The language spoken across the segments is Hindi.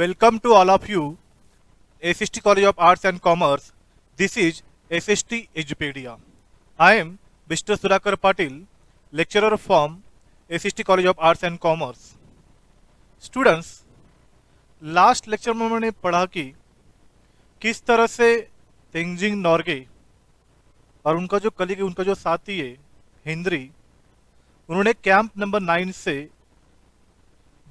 Welcome to all of you, SST College of Arts and Commerce. This is SST Edupedia. I am Mr. Sudhakar Patil, lecturer from SST College of Arts and Commerce. Students, last lecture में मैंने पढ़ा कि किस तरह से तेंजिंग नॉर्गे और उनका जो कलीग उनका जो साथी है हेनरी, उन्होंने कैंप नंबर 9 से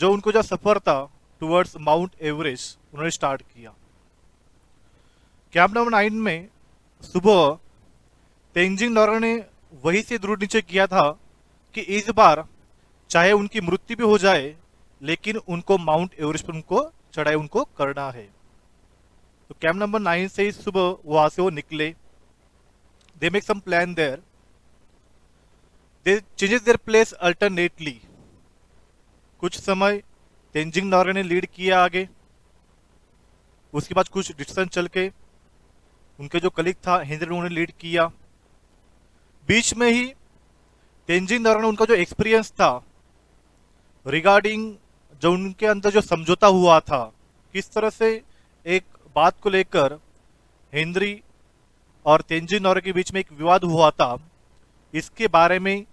जो उनको जो सफ़र था टुवर्ड्स माउंट एवरेस्ट उन्होंने स्टार्ट किया। कैंप नंबर 9 में सुबह तेंजिंग नॉर्गे ने वहीं से दृढ़ निश्चय किया था कि इस बार चाहे उनकी मृत्यु भी हो जाए लेकिन उनको माउंट एवरेस्ट पर उनको चढ़ाई उनको करना है। तो कैंप नंबर 9 से ही सुबह वहां से वो निकले। They make some plan there, they changes their place alternately. कुछ समय तेंजिंग नॉर्गे ने लीड किया आगे, उसके बाद कुछ डिस्टेंस चल के उनके जो कलीग था हेनरी उन्होंने लीड किया। बीच में ही तेंजिंग नॉर्गे ने उनका जो एक्सपीरियंस था रिगार्डिंग जो उनके अंदर जो समझौता हुआ था, किस तरह से एक बात को लेकर हेनरी और तेंजिंग नॉर्गे के बीच में एक विवाद हुआ था, इसके बारे में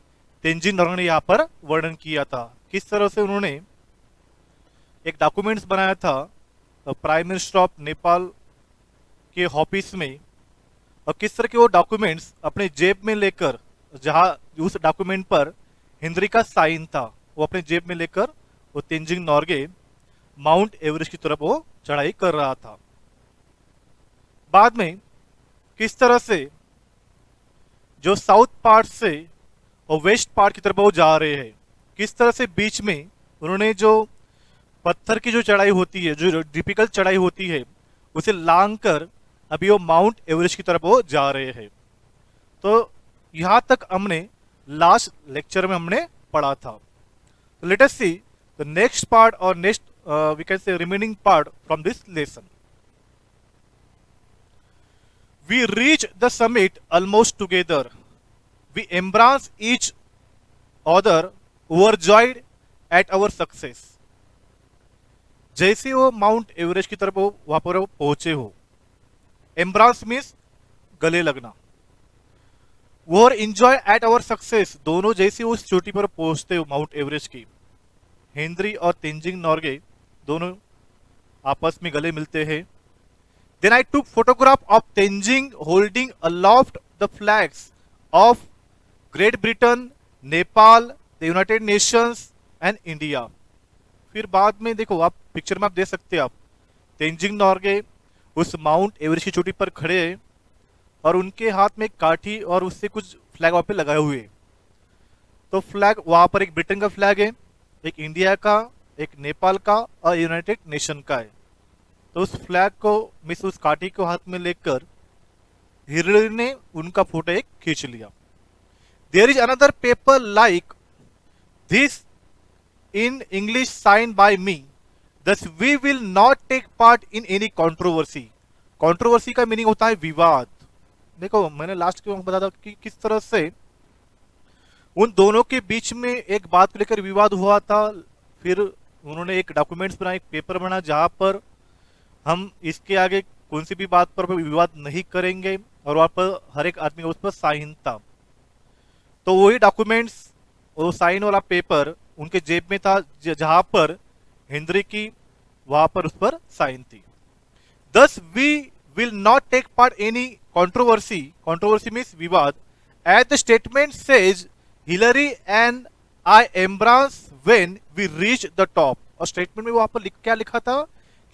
तेंजिंग नॉर्गे ने यहाँ पर वर्णन किया था। किस तरह से उन्होंने एक डॉक्यूमेंट्स बनाया था प्राइम मिनिस्टर ऑफ नेपाल के ऑफिस में, और किस तरह के वो डॉक्यूमेंट्स अपने जेब में लेकर, जहाँ उस डॉक्यूमेंट पर हेनरी का साइन था, वो अपने जेब में लेकर वो तेंजिंग नॉर्गे माउंट एवरेस्ट की तरफ वो चढ़ाई कर रहा था। बाद में किस तरह से जो साउथ पार्ट से और वेस्ट पार्ट की तरफ वो जा रहे हैं, किस तरह से बीच में उन्होंने जो पत्थर की जो चढ़ाई होती है, जो डिफिकल्ट चढ़ाई होती है, उसे लांग कर अभी वो माउंट एवरेस्ट की तरफ वो जा रहे हैं। तो यहाँ तक हमने लास्ट लेक्चर में हमने पढ़ा था। Let us see the next part और next we can say remaining part from this lesson. We reach the summit almost together. We embrace each other, overjoyed at our success. जैसे वो माउंट एवरेस्ट की तरफ वहां पर पहुंचे हो, एम्ब्रास मीन्स गले लगना, वो एंजॉय एट आवर सक्सेस, दोनों जैसे उस चोटी पर पहुंचते हो माउंट एवरेस्ट की, हेनरी और तेंजिंग नॉर्गे दोनों आपस में गले मिलते हैं। Then I took photograph of Tenzing holding aloft the flags of Great Britain, Nepal, the United Nations and India. फिर बाद में देखो आप पिक्चर में आप देख सकते हैं आप तेंजिंग नॉर्गे उस माउंट एवरेस्ट की चोटी पर खड़े हैं और उनके हाथ में एक काठी और उससे कुछ फ्लैग वहां पे लगाए हुए हैं। तो फ्लैग वहां पर एक ब्रिटेन का फ्लैग है, एक इंडिया का, एक नेपाल का और यूनाइटेड नेशन का है। तो उस फ्लैग को मिस उस काठी को हाथ में लेकर हिरणी ने उनका फोटो एक खींच लिया। There is another paper like this in English sign by me, thus we will not take part in any controversy. Controversy का मीनिंग होता है विवाद। देखो मैंने लास्ट के बताया था कि किस तरह से उन दोनों के बीच में एक बात को लेकर विवाद हुआ था। फिर उन्होंने एक डॉक्यूमेंट्स बना, एक पेपर बना, जहां पर हम इसके आगे कौन सी भी बात पर विवाद नहीं करेंगे, और वहां पर हर एक आदमी का उस पर साइन था। तो वही डॉक्यूमेंट्स, वो साइन वाला पेपर उनके जेब में था, जहां पर हेनरी की वहां पर उस पर साइन थी। Thus we will not take part any controversy, controversy means विवाद, at the statement says Hillary and I embrace when we reach the top. और स्टेटमेंट में वहां पर क्या लिखा था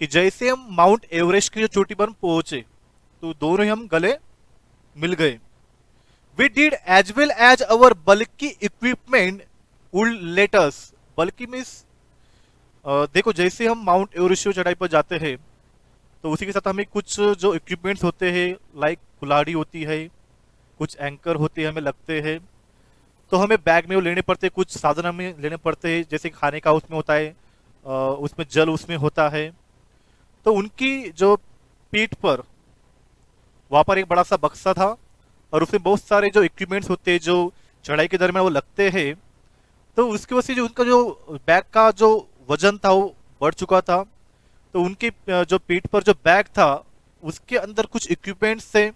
कि जैसे हम माउंट एवरेस्ट की जो चोटी पर पहुंचे तो दोनों ही हम गले मिल गए। We did as well as our बल्कि इक्विपमेंट वुड लेट अस। बल्कि मीन्स देखो जैसे हम माउंट एवरेस्ट की चढ़ाई पर जाते हैं तो उसी के साथ हमें कुछ जो इक्विपमेंट्स होते हैं, लाइक कुल्हाड़ी होती है, कुछ एंकर होते हैं, हमें लगते हैं, तो हमें बैग में वो लेने पड़ते हैं, कुछ साधन हमें लेने पड़ते हैं, जैसे खाने का उसमें होता है, उसमें जल उसमें होता है। तो उनकी जो पीठ पर वहां पर एक बड़ा सा बक्सा था और उसमें बहुत सारे जो इक्विपमेंट्स होते हैं जो चढ़ाई के दरमियान वो लगते हैं। तो उसकी वजह से जो उनका जो बैग का जो वजन था वो बढ़ चुका था। तो उनके जो पीठ पर जो बैग था उसके अंदर कुछ इक्विपमेंट्स थे.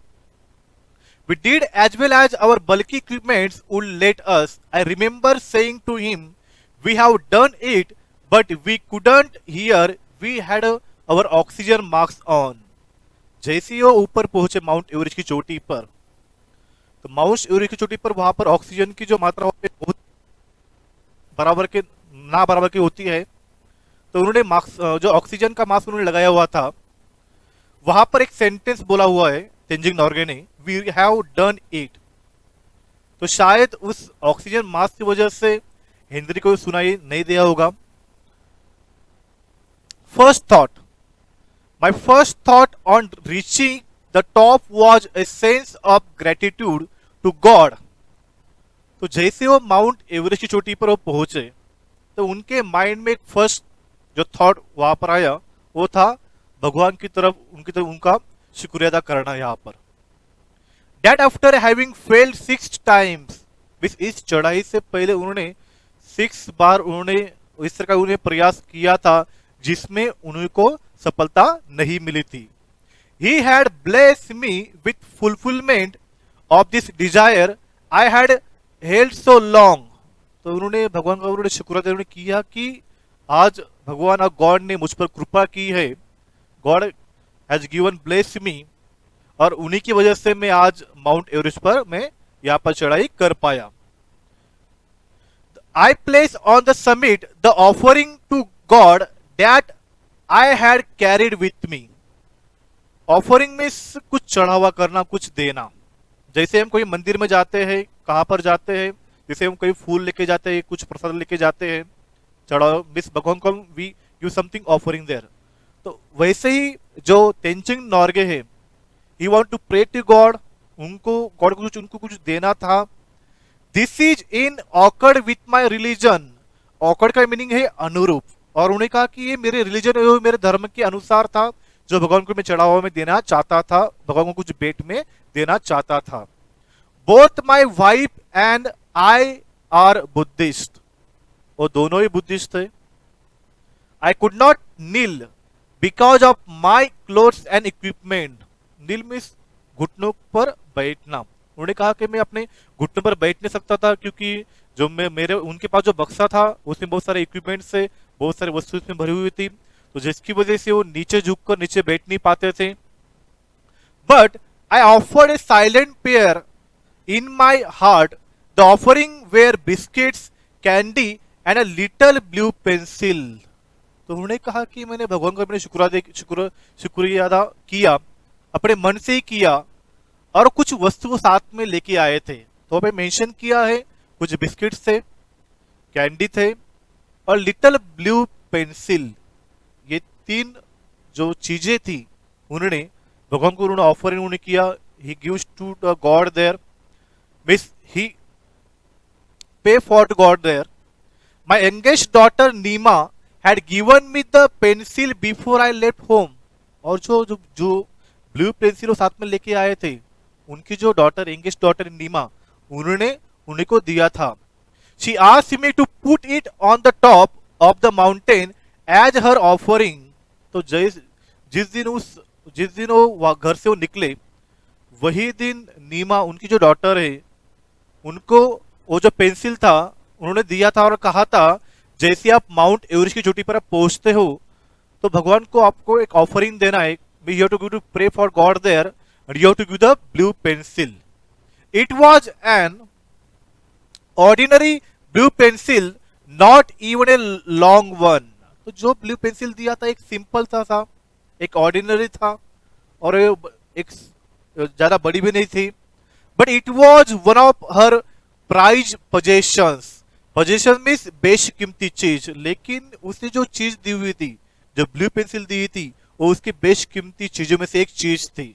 We did as well as our bulky equipments would let us. I remember saying to him, we have done it, but we couldn't hear. We had our oxygen masks on. जैसे ही वो ऊपर पहुंचे माउंट एवरेस्ट की चोटी पर, तो माउंट एवरेस्ट की चोटी पर वहां पर ऑक्सीजन की जो मात्रा होती है बहुत बराबर के ना बराबर की होती है. तो उन्होंने मास्क, जो ऑक्सीजन का मास्क उन्होंने लगाया हुआ था, वहां पर एक सेंटेंस बोला हुआ है तेंजिंग नॉर्गे ने, वी हैव डन इट. तो शायद उस ऑक्सीजन मास्क की वजह से हेनरी को सुनाई नहीं दिया होगा. First thought, my first thought on reaching the top was a sense of gratitude to God. तो जैसे वो माउंट एवरेस्ट की चोटी पर वो पहुंचे, तो उनके माइंड में एक फर्स्ट जो थॉट वहां पर आया वो था भगवान की तरफ उनका शुक्रिया अदा करना. यहाँ पर that after having failed 6 times, इस चढ़ाई से पहले उन्होंने 6 बार उन्होंने इस तरह का उन्हें प्रयास किया था जिसमें उनको सफलता नहीं मिली थी. He had blessed me with fulfillment of this desire I had held so long. तो उन्होंने भगवान का उन्होंने शुक्र अदा किया कि आज भगवान और गॉड ने मुझ पर कृपा की है. God has given bless me, और उन्हीं की वजह से मैं आज माउंट एवरेस्ट पर मैं यहाँ पर चढ़ाई कर पाया. I placed on the summit the offering to God that I had carried with me. Offering में कुछ चढ़ावा करना, कुछ देना. जैसे हम कोई मंदिर में जाते हैं, कहाँ पर जाते हैं, जैसे हम कोई फूल लेके जाते हैं, कुछ प्रसाद लेके जाते हैं, चढ़ावा मिस भगवान को we you something offering there. तो वैसे ही जो तेंजिंग नॉर्गे है, he want to pray to God, God को उनको कुछ देना था. This is in accord with my religion. Accord का मीनिंग है अनुरूप, और उन्हें कहा कि ये मेरे रिलीजन, मेरे धर्म के अनुसार था जो भगवान को मैं चढ़ावा में देना चाहता था, भगवान को कुछ भेंट में देना चाहता था. Both my wife and I are Buddhist. वो दोनों ही बुद्धिस्ट थे. I could not kneel because of my clothes and equipment. Kneel means घुटनों पर बैठना. उन्होंने कहा कि मैं अपने घुटनों पर बैठ नहीं सकता था क्योंकि जो मेरे उनके पास जो बक्सा था उसमें बहुत सारे इक्विपमेंट से, बहुत सारी वस्तु उसमें भरी हुई थी, तो जिसकी वजह से वो नीचे झुककर नीचे बैठ नहीं पाते थे. But I offered a silent prayer in my heart. The offering were biscuits, candy and a little blue pencil. तो उन्होंने कहा कि मैंने भगवान को अपने शुक्रिया अदा किया, अपने मन से ही किया, और कुछ वस्तु साथ में लेके आए थे. तो हमें मेंशन किया है कुछ बिस्किट्स थे, कैंडी थे और लिटिल ब्लू पेंसिल. ये 3 जो चीजें थी उन्होंने भगवान को उन्होंने ऑफरिंग उन्होंने किया. He gives to the god there, means he pay for God there. My youngest daughter Nima had given me the pencil before I left home. और जो ब्लू पेंसिल साथ में लेके आए थे, उनकी जो डॉटर, यंगेस्ट डॉटर नीमा, उन्होंने उन्हीं को दिया था. She asked me to put it on the top of the mountain as her offering. तो जिस दिन वो घर से वो निकले, वही दिन नीमा, उनकी जो डॉटर है, उनको वो जो पेंसिल था उन्होंने दिया था और कहा था जैसे आप माउंट एवरेस्ट की चोटी पर आप पहुंचते हो तो भगवान को आपको एक ऑफरिंग देना है. You have to go to pray for God there and you have to give the blue pencil. It was an ordinary blue pencil, not even a long one. तो जो ब्लू पेंसिल दिया था एक सिंपल था, एक ऑर्डिनरी था, और एक ज्यादा बड़ी भी नहीं थी. But it was one of her prize possessions. Possession means बेशकीमती चीज. लेकिन उसने जो चीज दी हुई थी, जो ब्लू पेंसिल दी थी, वो उसकी बेशकीमती चीजों में से एक चीज थी.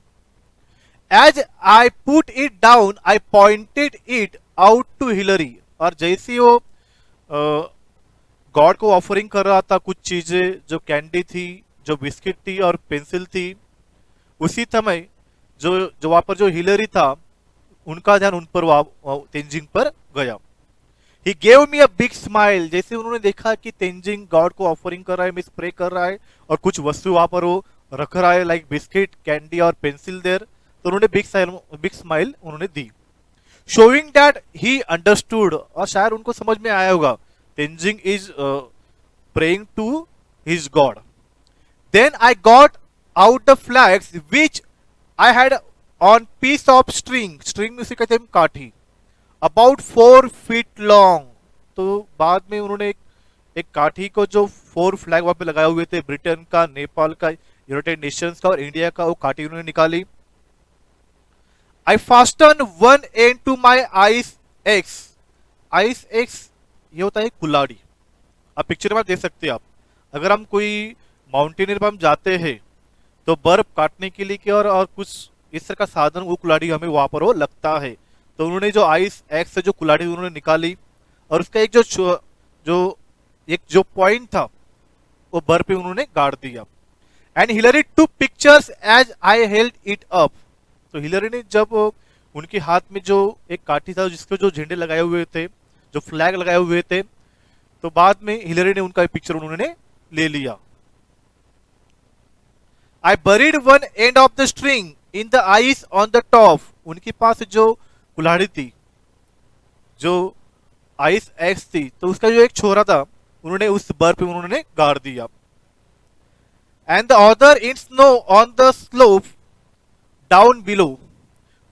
As I put it down I pointed it out to Hillary. और जैसे वो गॉड को ऑफरिंग कर रहा था कुछ चीजें, जो कैंडी थी, जो बिस्किट थी और पेंसिल थी, उसी समय जो वहां पर जो हिलरी था, उनका ध्यान उन पर तेंजिंग पर गया. He gave me a big smile, जैसे उन्होंने देखा कि तेंजिंग गॉड को ऑफरिंग कर रहा है, मिस प्रे कर रहा है और कुछ वस्तु वहां पर वो रख रहा है लाइक बिस्किट, कैंडी और पेंसिल देर, तो उन्होंने बिग स्माइल उन्होंने दी, शोइंग दैट ही अंडरस्टूड, और शायद उनको समझ में आया होगा Tenzing is praying to his God. Then I got out the flags which I had on piece of string. String में उसे कहते हैं काठी. About 4 feet long. तो बाद में उन्होंने एक काठी को जो 4 फ्लैग वहां पे लगाए हुए थे, ब्रिटेन का, नेपाल का, यूनाइटेड नेशंस का और इंडिया का, वो काठी उन्होंने निकाली. I fastened one end to my ice axe. Ice axe ये होता है कुल्हाड़ी. आप पिक्चर में आप देख सकते हैं. आप अगर हम कोई माउंटेनियर पर हम जाते हैं तो बर्फ काटने के लिए और कुछ इस तरह का साधन, वो कुल्हाड़ी हमें वहां पर वो लगता है. तो उन्होंने जो आइस एक्स से जो कुल्हाड़ी उन्होंने निकाली और उसका एक जो पॉइंट था वो बर्फ पे उन्होंने गाड़ दिया. And Hillary took pictures as I held it up. तो हिलरी ने जब उनके हाथ में जो एक काठी था जिसके जो झंडे लगाए हुए थे, जो फ्लैग लगाए हुए थे, तो बाद में हिलरी ने उनका पिक्चर उन्होंने ले लिया. I buried one end of the string in the ice on the top. उनके पास जो कुल्हाड़ी थी, जो आइस एक्स थी, तो उसका जो एक छोरा था उन्होंने उस बर्फ पे उन्होंने गाड़ दिया. And the other in snow on the slope down below.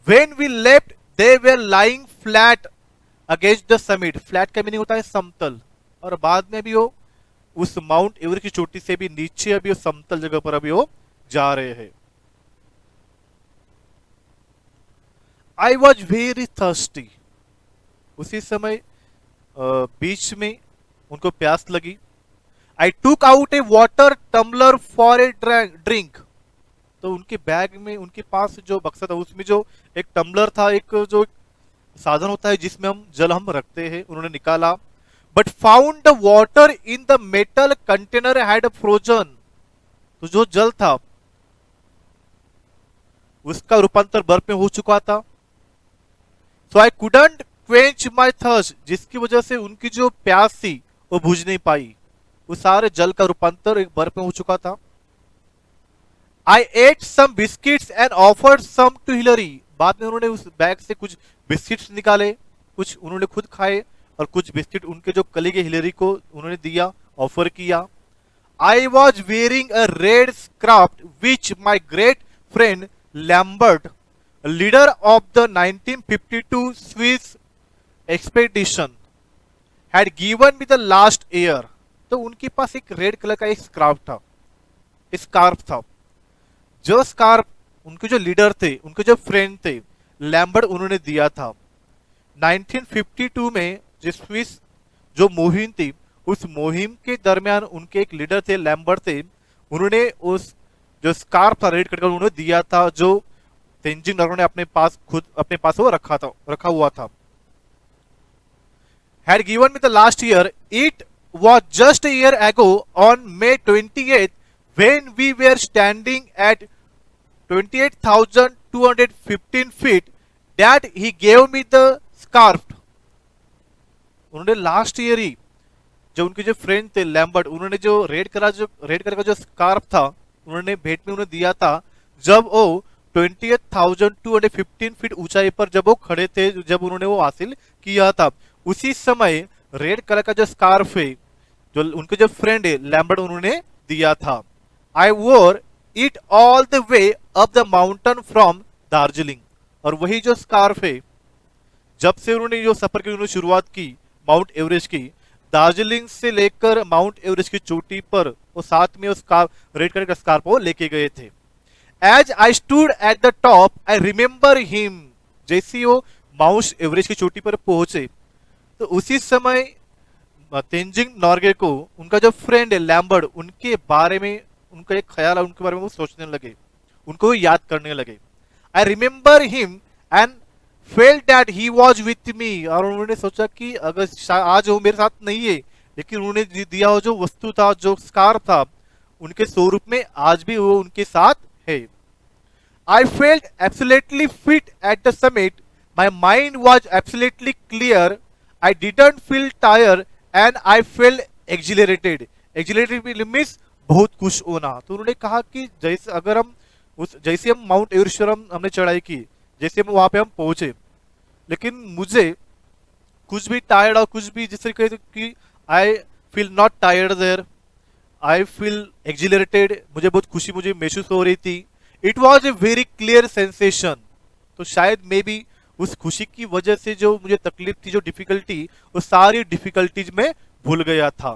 When we left, they were lying flat against the summit. Flat का मीनिंग होता है समतल, और बाद में भी वो उस माउंट एवरेस्ट की चोटी से भी नीचे अभी वो समतल जगह पर अभी वो जा रहे हैं. I was very thirsty. उसी समय बीच में उनको प्यास लगी. I took out a water tumbler for a drink. तो उनके बैग में, उनके पास जो बक्सा था उसमें जो एक टम्बलर था, एक जो साधन होता है जिसमें हम जल हम रखते हैं, उन्होंने निकाला. But found the water in the metal container had frozen. तो जो जल था उसका रूपांतर बर्फ में हो चुका था. So I couldn't quench my thirst, जिसकी वजह से उनकी जो प्यास थी वो बुझ नहीं पाई. वो सारे जल का रूपांतर एक बर्फ में हो चुका था. I ate some biscuits and offered some to Hillary. बाद में उन्होंने उस बैग से कुछ बिस्किट्स निकाले, कुछ उन्होंने खुद खाए और कुछ बिस्किट उनके जो कलीग हिलरी को उन्होंने दिया, ऑफर किया. I was wearing a red scarf which my great friend Lambert, leader of the 1952 Swiss expedition, had given me the last year. तो उनके पास एक रेड कलर का एक स्कार्फ था. जो स्कार्फ उनके जो लीडर थे, उनके जो फ्रेंड थे, लैम्बर्ट, उन्होंने दिया था. 1952 में जो स्विस जो मुहिम थी, उस मुहिम के दरमियान उनके एक लीडर थे, लैम्बर्ट थे. उन्होंने उस जो स्कार्फ था रेड कलर का उन्होंने दिया था, जो तेंजिंग नोर्गे ने अपने पास वो रखा हुआ था. Had given me the last year. It was just a year ago on May 28th when we were standing at 28,215 feet that he gave me the scarf. उन्होंने लास्ट ईयर ही जो उनके जो फ्रेंड थे लैम्बर्ट, उन्होंने जो रेड कलर का जो स्कार्फ था उन्होंने भेंट में उन्हें दिया था, जब वो 28,215 फीट ऊंचाई पर जब वो खड़े थे, जब उन्होंने वो हासिल किया था. उसी समय रेड कलर का जो स्कार्फ है जो उनके जो फ्रेंड है लैम्बर्ट, उन्होंने दिया था. I wore it all the way up the mountain from Darjeeling. और वही जो स्कार्फ है, जब से उन्होंने जो सफर की उन्होंने शुरुआत की माउंट एवरेस्ट की, दार्जिलिंग से लेकर माउंट एवरेस्ट की चोटी पर वो साथ में उस रेड कलर का स्कार्फ वो लेके गए थे. As I stood at the top I remember him. जैसे वो माउंट एवरेस्ट की चोटी पर पहुंचे तो उसी समय तेंजिंग नोर्गे को उनका जो फ्रेंड है लैम्बर्ट, उनके बारे में उनका एक ख्याल है, उनके बारे में वो सोचने लगे, उनको याद करने लगे. आई remember him and felt that he was with me. और उन्होंने सोचा कि अगर आज वो मेरे साथ नहीं है, लेकिन उन्होंने दिया हो जो वस्तु था, जो स्कार्फ था, उनके स्वरूप में आज भी वो उनके साथ है. I felt absolutely fit at the summit. My mind was absolutely clear. I didn't feel tired and I felt exhilarated. Exhilarated means बहुत खुश होना. तो उन्होंने कहा कि जैसे अगर हम जैसे हम माउंट एवरेस्ट हमने चढ़ाई की, जैसे हम वहां पे हम पहुंचे, लेकिन मुझे कुछ भी टायर्ड और कुछ भी जिससे कि I feel not tired there, I feel exhilarated, मुझे बहुत खुशी मुझे महसूस हो रही थी. It was a very clear sensation. तो शायद मे बी उस खुशी की वजह से जो मुझे तकलीफ थी, जो डिफिकल्टी, वो सारी डिफिकल्टीज में भूल गया था.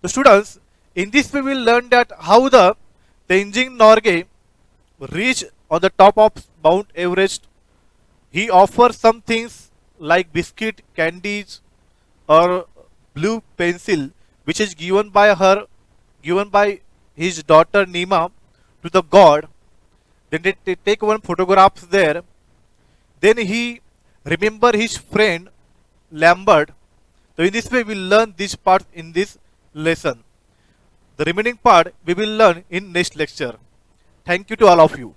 तो students, in this way will learn that how the Tenzing Norgay reach on the top of mount Everest. He offers some things like biscuit, candies, or blue pencil, which is given by his daughter Nima to the god. Then they take one photographs there. Then he remember his friend Lambert. So in this way, we learn this part in this lesson. The remaining part we will learn in next lecture. Thank you to all of you.